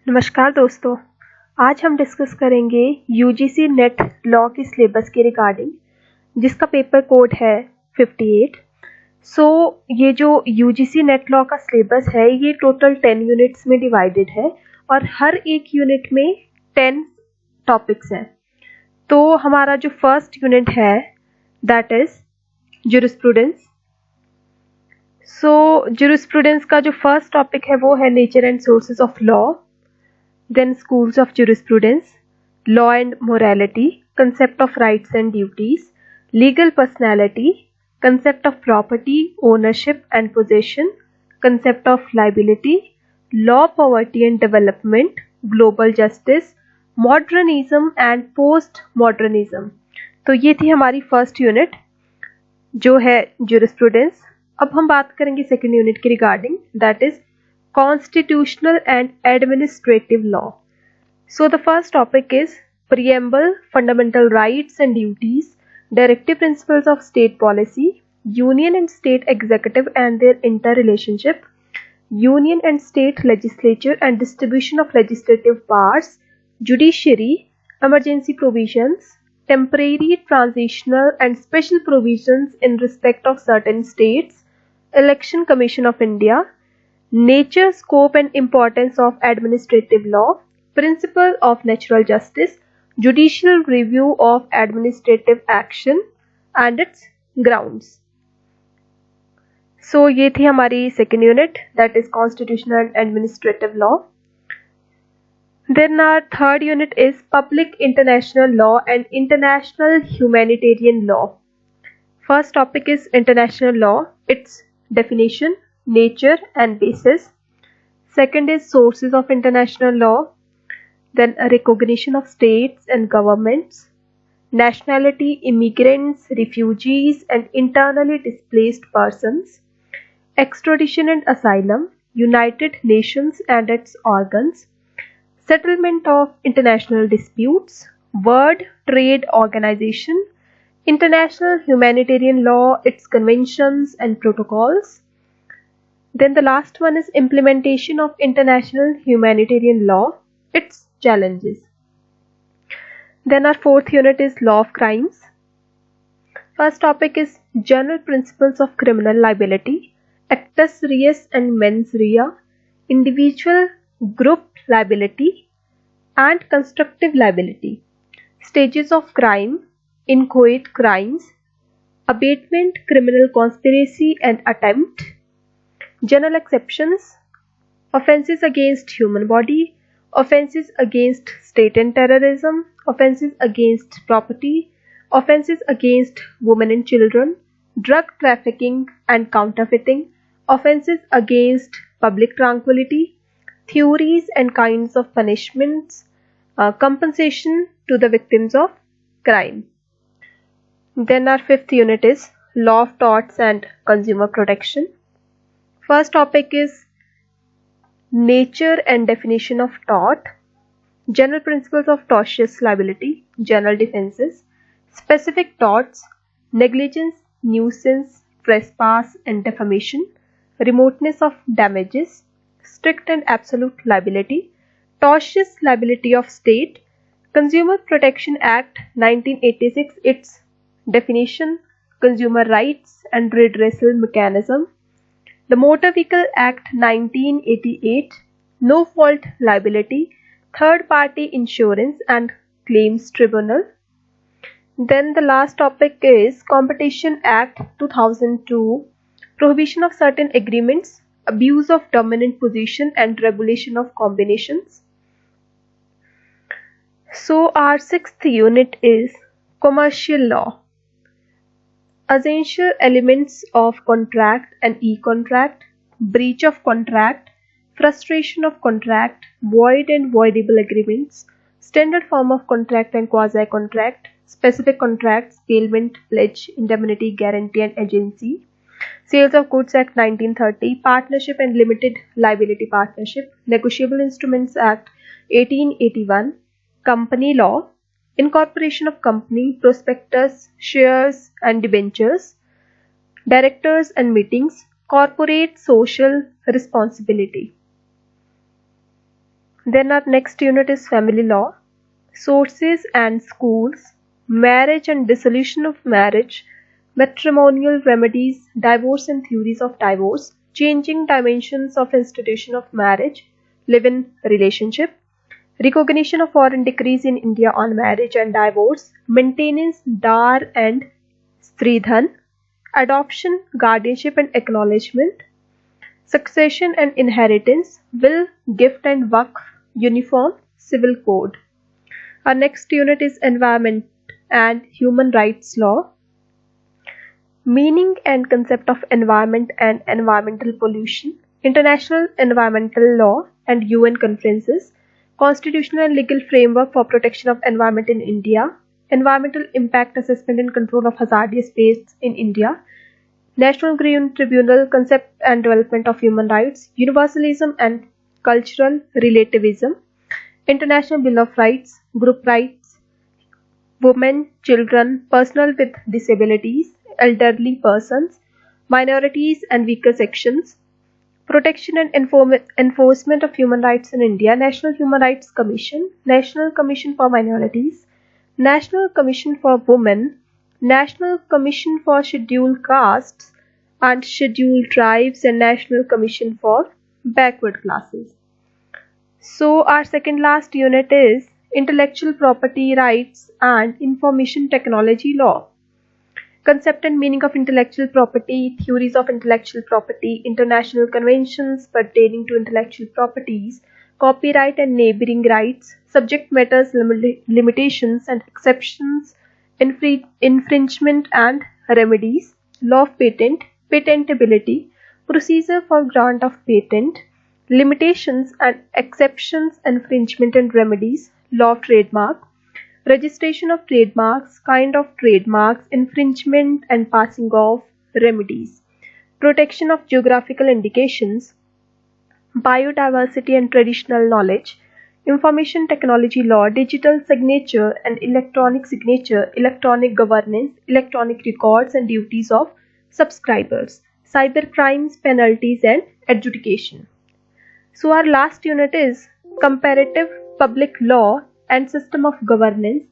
नमस्कार दोस्तों। आज हम डिस्कस करेंगे यूजीसी नेट लॉ के सिलेबस के रिगार्डिंग, जिसका पेपर कोड है 58। ये जो यूजीसी नेट लॉ का सिलेबस है ये टोटल 10 यूनिट्स में डिवाइडेड है और हर एक यूनिट में 10 टॉपिक्स हैं। तो हमारा जो फर्स्ट यूनिट है दैट इज ज्यूरिस्प्रूडेंस। ज्यूरिस्प्रूडेंस का जो फर्स्ट टॉपिक है वो है nature and sources of law, then schools of jurisprudence, law and morality, concept of rights and duties, legal personality, concept of property, ownership and possession, concept of liability, law, poverty and development, global justice, modernism and postmodernism। तो ये थी हमारी first unit जो है jurisprudence। अब हम बात करेंगे सेकेंड यूनिट के regarding, that is Constitutional and Administrative Law. So the first topic is Preamble, Fundamental Rights and Duties, Directive Principles of State Policy, Union and State Executive and their interrelationship, Union and State Legislature and distribution of legislative powers, Judiciary, Emergency Provisions, Temporary, Transitional and Special Provisions in respect of certain states, Election Commission of India, nature, scope and importance of administrative law, principle of natural justice, judicial review of administrative action and its grounds. So ये थी हमारी second unit, that is constitutional and administrative law. Then our third unit is public international law and international humanitarian law. First topic is international law, its definition, nature and basis. Second is sources of international law, then recognition of states and governments, nationality, immigrants, refugees and internally displaced persons, extradition and asylum, United Nations and its organs, settlement of international disputes, World Trade Organization, international humanitarian law, its conventions and protocols. Then the last one is implementation of international humanitarian law, its challenges. Then our fourth unit is law of crimes. First topic is general principles of criminal liability, actus reus and mens rea, individual group liability and constructive liability, stages of crime, inchoate crimes, abatement, criminal conspiracy and attempt, general exceptions, offences against human body, offences against state and terrorism, offences against property, offences against women and children, drug trafficking and counterfeiting, offences against public tranquility, theories and kinds of punishments, compensation to the victims of crime. Then our fifth unit is law of torts and consumer protection. First topic is nature and definition of tort, general principles of tortious liability, general defenses, specific torts, negligence, nuisance, trespass and defamation, remoteness of damages, strict and absolute liability, tortious liability of state, Consumer Protection Act 1986, its definition, consumer rights and redressal mechanism, the Motor Vehicle Act 1988, no fault liability, third party insurance and claims tribunal. Then the last topic is Competition Act 2002, prohibition of certain agreements, abuse of dominant position and regulation of combinations. So our sixth unit is commercial law. Essential elements of contract and e-contract, breach of contract, frustration of contract, void and voidable agreements, standard form of contract and quasi-contract, specific contracts, bailment, pledge, indemnity, guarantee and agency, Sales of Goods Act 1930, Partnership and Limited Liability Partnership, Negotiable Instruments Act 1881, Company Law, Incorporation of Company, Prospectus, Shares and Debentures, Directors and Meetings, Corporate Social Responsibility. Then our next unit is family law, sources and schools, marriage and dissolution of marriage, matrimonial remedies, divorce and theories of divorce, changing dimensions of institution of marriage, live-in relationship, recognition of foreign decrees in India on marriage and divorce, maintenance, dar and stridhan, adoption, guardianship and acknowledgement, succession and inheritance, will, gift and waqf, uniform, civil code. Our next unit is environment and human rights law, meaning and concept of environment and environmental pollution, international environmental law and UN conferences, constitutional and legal framework for protection of environment in India, environmental impact assessment and control of hazardous waste in India, National Green Tribunal concept and development of human rights, universalism and cultural relativism, International Bill of Rights, group rights, women, children, personnel with disabilities, elderly persons, minorities and weaker sections, protection and enforcement of human rights in India, National Human Rights Commission, National Commission for Minorities, National Commission for Women, National Commission for Scheduled Castes and Scheduled Tribes, and National Commission for Backward Classes. So our second last unit is intellectual property rights and information technology law. Concept and meaning of intellectual property, theories of intellectual property, international conventions pertaining to intellectual properties, copyright and neighboring rights, subject matters limitations and exceptions, infringement and remedies, law of patent, patentability, procedure for grant of patent, limitations and exceptions, infringement and remedies, law of trademark, registration of trademarks, kind of trademarks, infringement and passing of remedies, protection of geographical indications, biodiversity and traditional knowledge, information technology law, digital signature and electronic signature, electronic governance, electronic records and duties of subscribers, cyber crimes, penalties and adjudication. So our last unit is comparative public law and system of governance,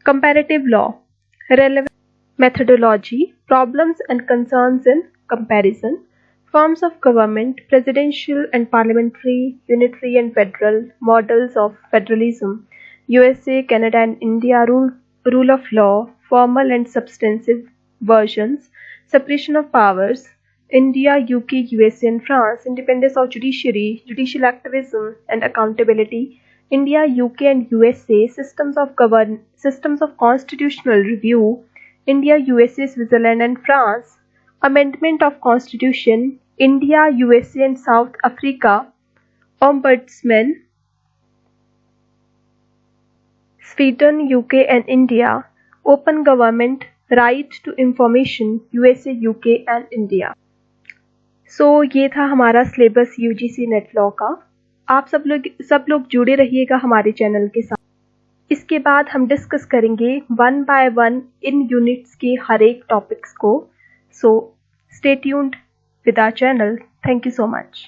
comparative law, relevant methodology, problems and concerns in comparison, forms of government, presidential and parliamentary, unitary and federal, models of federalism, USA, Canada and India, rule of law, formal and substantive versions, separation of powers, India, UK, USA and France, independence of judiciary, judicial activism and accountability, India, UK and USA, systems of constitutional review, India, USA, Switzerland and France, amendment of constitution, India, USA and South Africa, ombudsman, Sweden, UK and India, open government, right to information, USA, UK and India. सो ये था हमारा syllabus UGC net law का। आप सब लोग जुड़े रहिएगा हमारे चैनल के साथ। इसके बाद हम डिस्कस करेंगे 1 बाय 1 इन यूनिट्स के हर एक टॉपिक्स को। So stay tuned with our channel. Thank you so much.